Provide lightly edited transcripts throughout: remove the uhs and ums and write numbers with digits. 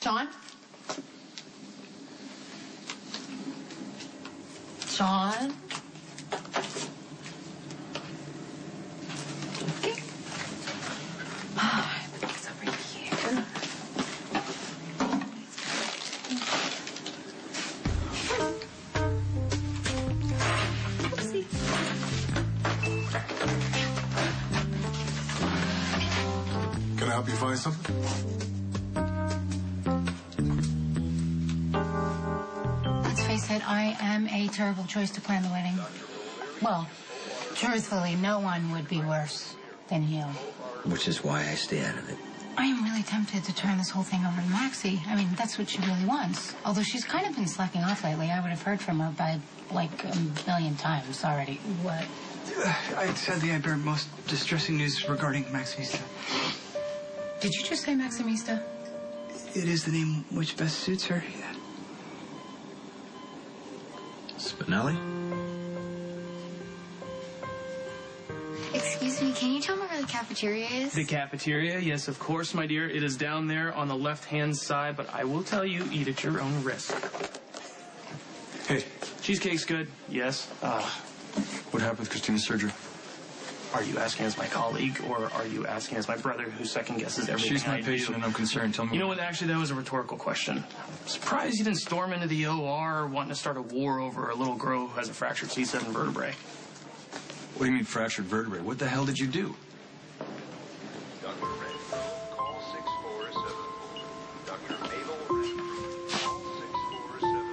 Sean? Sean? Okay. It's over here. Oopsie. Can I help you find something? Let's face it, I am a terrible choice to plan the wedding. Well, truthfully, no one would be worse than you. Which is why I stay out of it. I am really tempted to turn this whole thing over to Maxie. I mean, that's what she really wants. Although she's kind of been slacking off lately. I would have heard from her by, like, a million times already. What? Sadly, I bear most distressing news regarding Maximista. Did you just say Maximista? It is the name which best suits her, yeah. Spinelli? Excuse me, can you tell me where the cafeteria is? The cafeteria? Yes, of course, my dear. It is down there on the left-hand side, but I will tell you, eat at your own risk. Hey. Cheesecake's good, yes. What happened with Christina's surgery? Are you asking as my colleague, or are you asking as my brother who second-guesses everything She's my patient, and I'm concerned. Tell me. You know what? Actually, that was a rhetorical question. I'm surprised you didn't storm into the OR wanting to start a war over a little girl who has a fractured C7 vertebrae. What do you mean fractured vertebrae? What the hell did you do? Dr. Renfro, call 647. Dr. Mabel Renfro, call 647.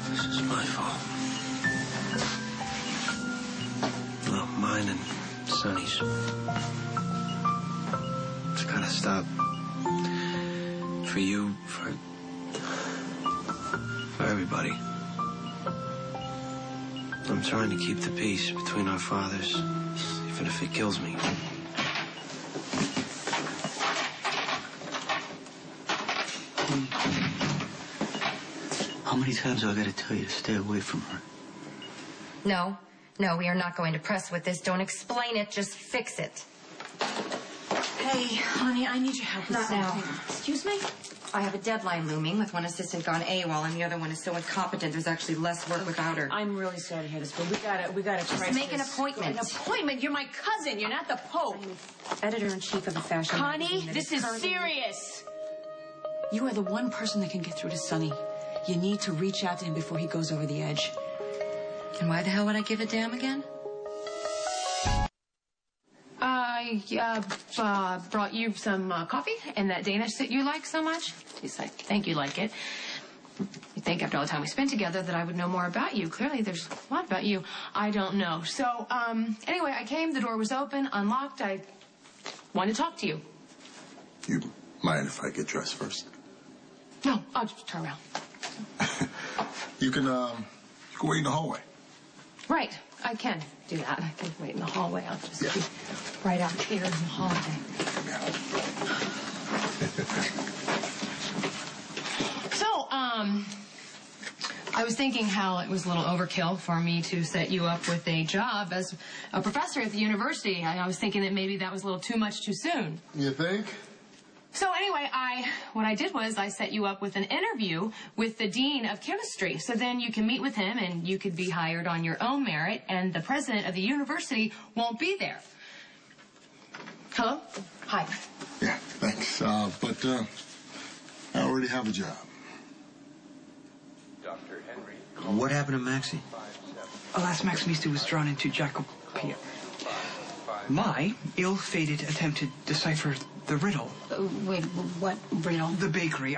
This is my fault. Well, mine and Sonny's. It's gotta stop. For you, for everybody. I'm trying to keep the peace between our fathers, even if it kills me. How many times do I gotta tell you to stay away from her? No, we are not going to press with this. Don't explain it, just fix it. Hey, honey, I need your help with Not now. something. Excuse me? I have a deadline looming with one assistant gone AWOL and the other one is so incompetent there's actually less work without her. I'm really sorry to hear this, but we gotta try. Just make an appointment. An appointment? You're my cousin. You're not the Pope. Editor-in-chief of the fashion Connie, magazine that this is currently- serious. You are the one person that can get through to Sonny. You need to reach out to him before he goes over the edge. And why the hell would I give a damn again? I brought you some coffee and that Danish that you like so much. He's like, think you like it. You think after all the time we spent together that I would know more about you. Clearly, there's a lot about you I don't know. So, anyway, I came, the door was open, unlocked. I wanted to talk to you. You mind if I get dressed first? No, I'll just turn around. You can wait in the hallway. Right, I can do that. I can wait in the hallway. I'll just be right out here in the hallway. So, I was thinking how it was a little overkill for me to set you up with a job as a professor at the university. I was thinking that maybe that was a little too much too soon. You think? So anyway, what I did was I set you up with an interview with the dean of chemistry. So then you can meet with him and you could be hired on your own merit and the president of the university won't be there. Hello? Hi. Yeah, thanks. But I already have a job. Dr. Henry, What happened to Maxie? Alas, Maximista was drawn into Jacopia. My ill-fated attempt to decipher the riddle. Wait, what riddle? The bakery.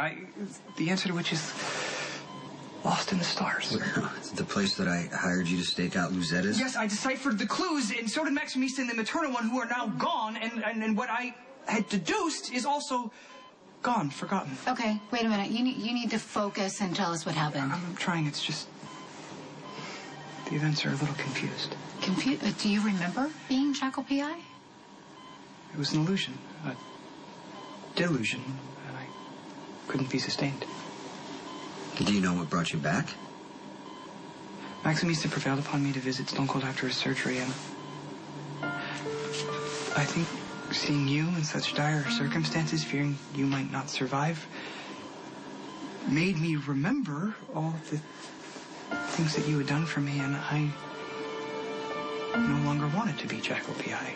The answer to which is lost in the stars. The place that I hired you to stake out Luzetta's? Yes, I deciphered the clues, and so did Maximista and the maternal one, who are now gone, and what I had deduced is also gone, forgotten. Okay, wait a minute. You need to focus and tell us what happened. I'm trying. It's just the events are a little confused. Do you remember being Jackal PI? It was an illusion. delusion, and I couldn't be sustained. Do you know what brought you back? Maximista prevailed upon me to visit Stone Cold after his surgery, and I think seeing you in such dire circumstances, fearing you might not survive, made me remember all the things that you had done for me, and I no longer wanted to be Jacoby. I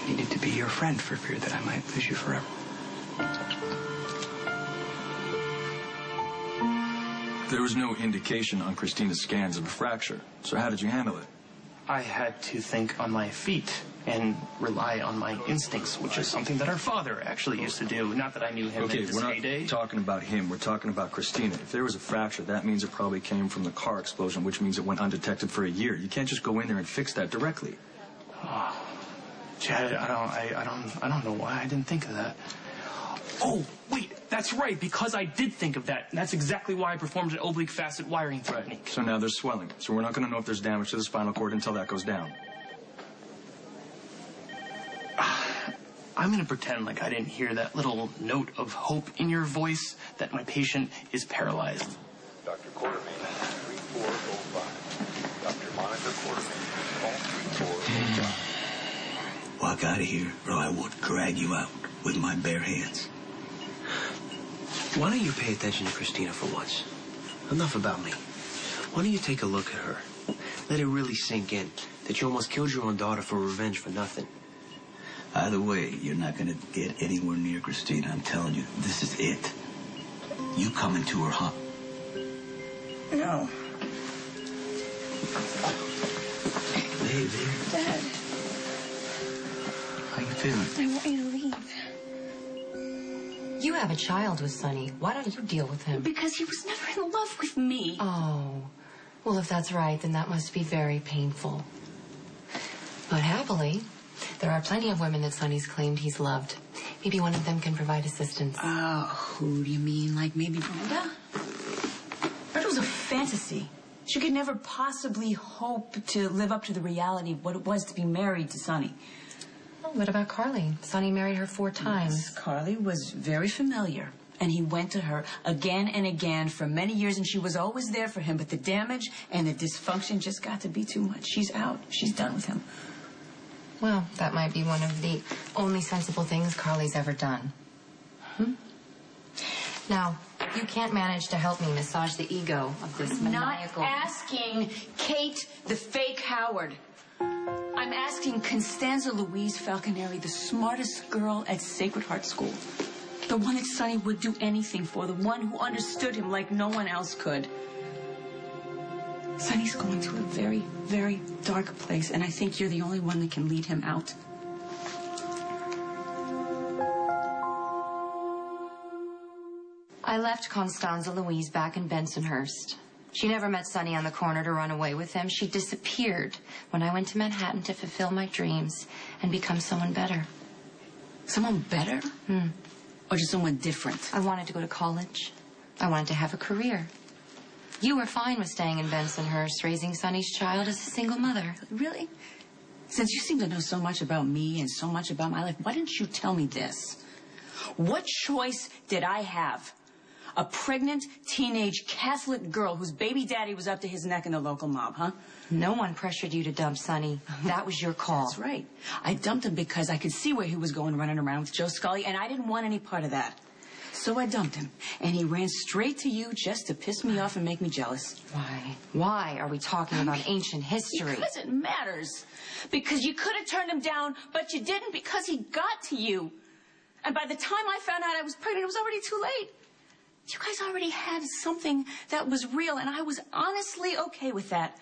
needed to be your friend for fear that I might lose you forever. There was no indication on Christina's scans of a fracture. So how did you handle it? I had to think on my feet and rely on my instincts, which is something that our father actually used to do. Not that I knew him in his heyday. We're not talking about him. We're talking about Christina. If there was a fracture, that means it probably came from the car explosion, which means it went undetected for a year. You can't just go in there and fix that directly. Oh, Chad, I don't know why I didn't think of that. Oh, wait, that's right, because I did think of that. And that's exactly why I performed an oblique facet wiring technique. So now there's swelling. So we're not going to know if there's damage to the spinal cord until that goes down. I'm going to pretend like I didn't hear that little note of hope in your voice that my patient is paralyzed. Dr. Quartermain, 3405. Dr. Monica Quartermain, call 3405. Walk out of here, or I will drag you out with my bare hands. Why don't you pay attention to Christina for once? Enough about me. Why don't you take a look at her? Let it really sink in that you almost killed your own daughter for revenge for nothing. Either way, you're not going to get anywhere near Christina. I'm telling you, this is it. You coming to her, huh? No. Hey there. Dad, How you feeling? I want you to leave. You have a child with Sonny. Why don't you deal with him? Because he was never in love with me. Oh. Well, if that's right, then that must be very painful. But happily, there are plenty of women that Sonny's claimed he's loved. Maybe one of them can provide assistance. Who do you mean? Like maybe Rhoda? But it was a fantasy. She could never possibly hope to live up to the reality of what it was to be married to Sonny. Well, what about Carly? Sonny married her 4 times. Yes, Carly was very familiar. And he went to her again and again for many years, and she was always there for him. But the damage and the dysfunction just got to be too much. She's out. She's done with him. Well, that might be one of the only sensible things Carly's ever done. Now, you can't manage to help me massage the ego of this maniacal... Not asking Kate the fake Howard. I'm asking Constanza Louise Falconeri, the smartest girl at Sacred Heart School. The one that Sonny would do anything for. The one who understood him like no one else could. Sonny's going to a very, very dark place, and I think you're the only one that can lead him out. I left Constanza Louise back in Bensonhurst. She never met Sonny on the corner to run away with him. She disappeared when I went to Manhattan to fulfill my dreams and become someone better. Someone better? Or just someone different? I wanted to go to college. I wanted to have a career. You were fine with staying in Bensonhurst, raising Sonny's child as a single mother. Really? Since you seem to know so much about me and so much about my life, why didn't you tell me this? What choice did I have? A pregnant teenage Catholic girl whose baby daddy was up to his neck in the local mob, huh? No one pressured you to dump Sonny. That was your call. That's right. I dumped him because I could see where he was going running around with Joe Scully, and I didn't want any part of that. So I dumped him, and he ran straight to you just to piss me off and make me jealous. Why? Why are we talking about ancient history? Because it matters. Because you could have turned him down, but you didn't because he got to you. And by the time I found out I was pregnant, it was already too late. You guys already had something that was real, and I was honestly okay with that.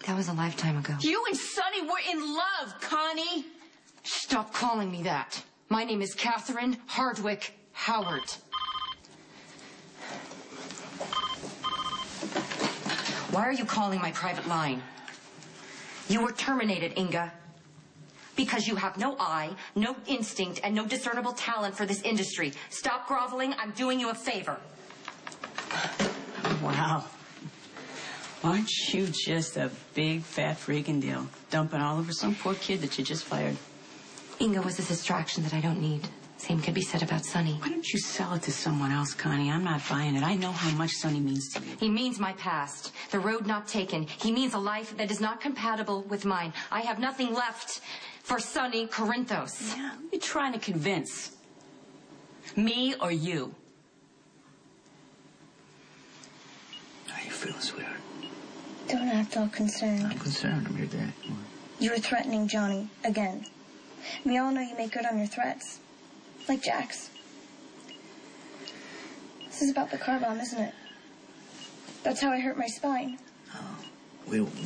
That was a lifetime ago. You and Sonny were in love, Connie. Stop calling me that. My name is Catherine Hardwick Howard. Why are you calling my private line? You were terminated, Inga. Because you have no eye, no instinct, and no discernible talent for this industry. Stop groveling. I'm doing you a favor. Wow. Aren't you just a big, fat freaking deal? Dumping all over some poor kid that you just fired. Inga was a distraction that I don't need. Same could be said about Sonny. Why don't you sell it to someone else, Connie? I'm not buying it. I know how much Sonny means to you. He means my past, the road not taken. He means a life that is not compatible with mine. I have nothing left for Sonny Corinthos. Yeah, who are you trying to convince? Me or you? How you feeling, sweetheart? Don't act all concerned. I'm concerned. I'm your dad. You were threatening Johnny again. We all know you make good on your threats. Like Jack's. This is about the car bomb, isn't it? That's how I hurt my spine. Oh.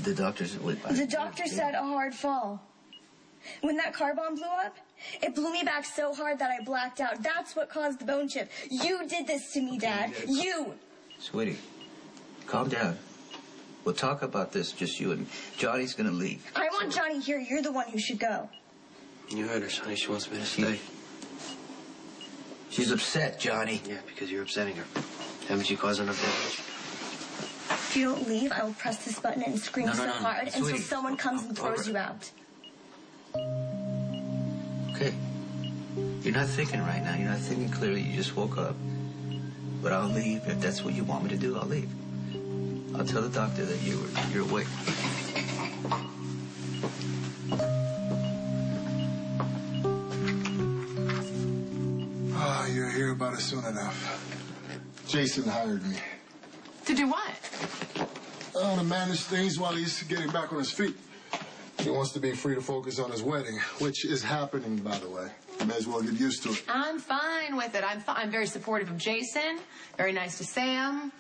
The doctors... The doctor said a hard fall. When that car bomb blew up, it blew me back so hard that I blacked out. That's what caused the bone chip. You did this to me, Dad. You! Sweetie, calm down. We'll talk about this, just you and me. Johnny's gonna leave. I want Johnny here. You're the one who should go. You heard her, Sonny. She wants me to stay. She's upset, Johnny. Yeah, because you're upsetting her. Haven't you caused enough damage? If you don't leave, I will press this button and scream so hard until Sweetie. someone comes and throws you out. Okay. You're not thinking right now. You're not thinking clearly. You just woke up. But I'll leave. If that's what you want me to do, I'll leave. I'll tell the doctor that you're awake. Ah, you'll hear about it soon enough. Jason hired me. To do what? To manage things while he's getting back on his feet. He wants to be free to focus on his wedding, which is happening, by the way. May as well get used to it. I'm fine with it. I'm very supportive of Jason. Very nice to Sam.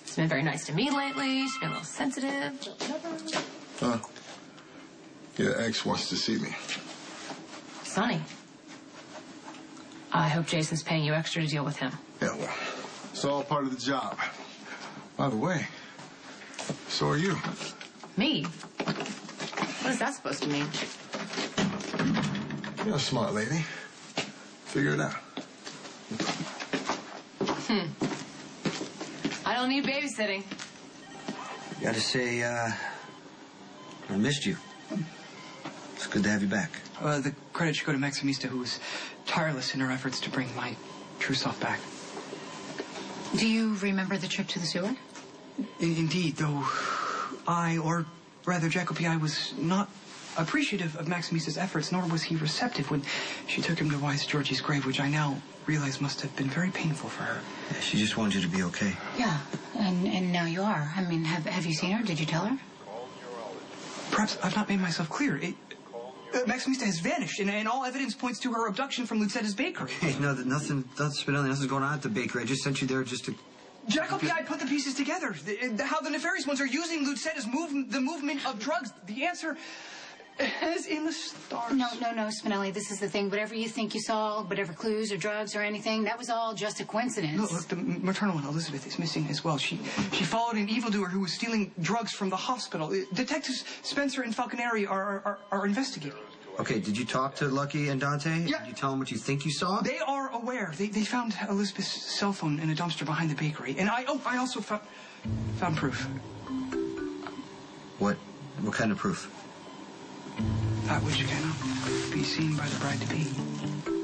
She's been very nice to me lately. She's been a little sensitive. Huh? Your ex wants to see me. Sonny. I hope Jason's paying you extra to deal with him. Yeah, well, it's all part of the job. By the way, so are you. Me? What is that supposed to mean? You're a smart lady. Figure it out. I don't need babysitting. Gotta say, I missed you. It's good to have you back. The credit should go to Maximista, who was tireless in her efforts to bring my true self back. Do you remember the trip to the sewer? Indeed, though or rather Jacobi, I was not appreciative of Maximista's efforts, nor was he receptive when she took him to Wise Georgie's grave, which I now realize must have been very painful for her. Yeah, she just wanted you to be okay. Yeah, and now you are. I mean, have you seen her? Did you tell her? Perhaps I've not made myself clear. Maximista has vanished, and all evidence points to her abduction from Lucetta's bakery. Hey, no, nothing's going on at the bakery. I just sent you there just to... Jacobi, I put the pieces together. How the nefarious ones are using Lucetta's the movement of drugs. The answer is in the stars. No, Spinelli, this is the thing. Whatever you think you saw, whatever clues or drugs or anything, that was all just a coincidence. Look, the maternal one, Elizabeth, is missing as well. She followed an evildoer who was stealing drugs from the hospital. Detectives Spencer and Falconeri are investigating. Okay, did you talk to Lucky and Dante? Yeah. Did you tell them what you think you saw? They are aware. They found Elizabeth's cell phone in a dumpster behind the bakery. And I also found proof. What kind of proof? That which cannot be seen by the bride-to-be.